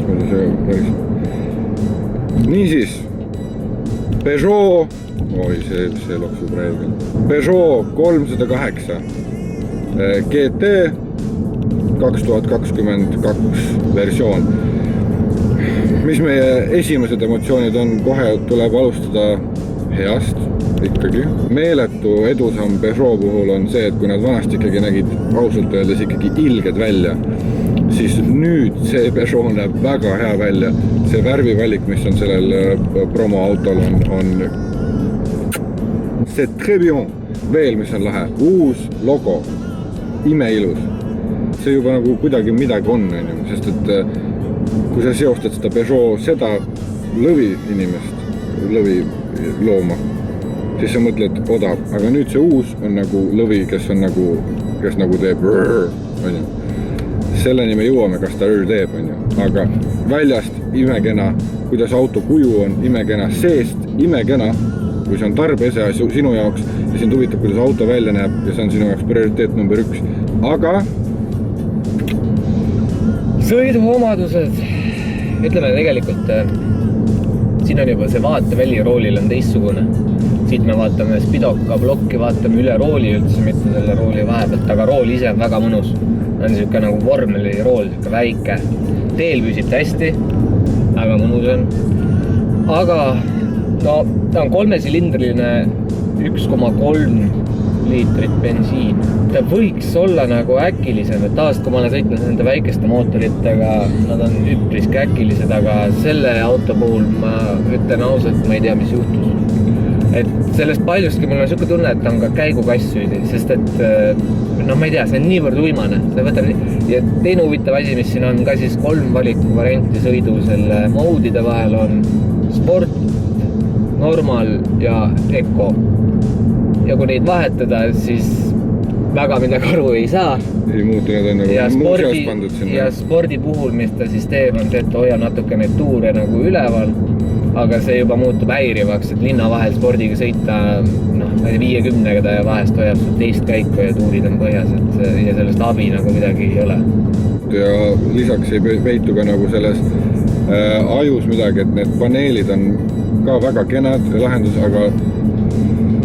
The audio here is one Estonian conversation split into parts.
kuidas see päris. Niisiis, Peugeot, oi see loksub räigelt. Peugeot 308 GT 2022 versioon. Mis meie esimesed emotsioonid on, kohe tuleb alustada heast ikkagi. Meeletu edusamm Peugeot puhul on see, et kui nad vanasti ikkagi nägid ausalt öeldes ikkagi ilged välja, siis nüüd see Peugeot näeb väga hea välja. See värvivalik, mis on sellel promoautol on c'est très bien. Veel, mis on lahe, uus logo, imeilus. See juba nagu kuidagi midagi on, sest et kui sa seostad seda Peugeot, seda lõvi inimest, lõvi looma, siis sa mõtled odav, aga nüüd see uus on nagu lõvi, kes nagu teeb rrrr. Selleni me jõuame, kas ta rrrr teeb, aga väljast imekena, kuidas auto kuju on imekena, seest imekena, kui see on tarbese sinu jaoks ja sind huvitab, kuidas auto välja näeb ja see on sinu jaoks prioriteet number 1. Aga sõiduomadused, ütleme tegelikult, siin on juba see vaateväli roolil on teistsugune. Siit me vaatame Spidoka blokki, vaatame üle rooli üldse, mitte selle rooli vahepealt, aga rool ise on väga mõnus. On niisugune nagu vormeli rool, niisugune väike. Teel püsib hästi, väga mõnus on. Aga no, ta on 3-silindriline 1,3 liitrit bensiin. Ta võiks olla nagu äkilisem, et taast, kui ma olen sõitnud nende väikeste mootoritega, nad on üpriski äkilised, aga selle auto puhul ma ütlen ausalt, ma ei tea, mis juhtus. Et sellest paljuski mul on niisugune tunne, et ta on ka käigukassüüdi, sest et no ma ei tea, see on niivõrd uimane. Ja teine huvitav asi, mis siin on ka siis 3 valikuvarianti sõidu selle moodide vahel on sport, normal ja eco. Ja kui neid vahetada, siis väga midagi aru ei saa. Ei muutu, need on nagu muuseas pandud sinna. Ja spordi puhul, mis ta siis teeb, on see, et hoia natuke neid tuure nagu üleval, aga see juba muutub häirivaks, et linna vahel spordiga sõita 50-ga ta vahest hoiab teist käiku ja tuurid on põhjas, ja sellest abi nagu midagi ei ole. Ja lisaks ei peitu ka nagu selles ajus midagi, et need paneelid on ka väga kenad lahendus, aga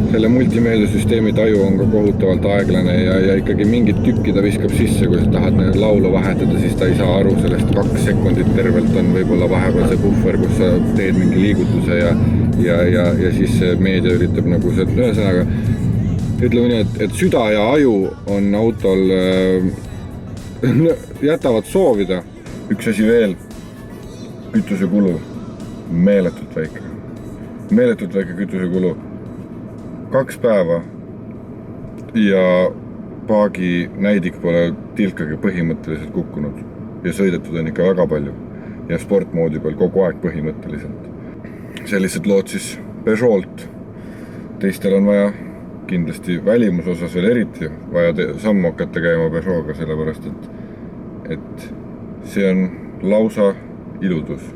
selle multimeediasüsteemi taju on ka kohutavalt aeglane ja ikkagi mingit tükki ta viskab sisse, kui sa tahad laulu vahetada, siis ta ei saa aru sellest 2 sekundit tervelt on võib-olla vahepeal see buffer, kus sa teed mingi liigutuse ja siis meedia üritab nagu see, ühesõnaga ütleme nii, et süda ja aju on autol jätavad soovida. Üks asi veel, kütusekulu, meeletult väike kütusekulu. 2 päeva ja paagi näidik pole tilkagi põhimõtteliselt kukkunud ja sõidetud on ikka väga palju ja sportmoodi peal kogu aeg põhimõtteliselt. Sellised lood siis Peugeolt. Teistel on vaja kindlasti välimuse osas veel eriti vaja sammu hakata käima Peugeot'ga, sellepärast et see on lausa iludus.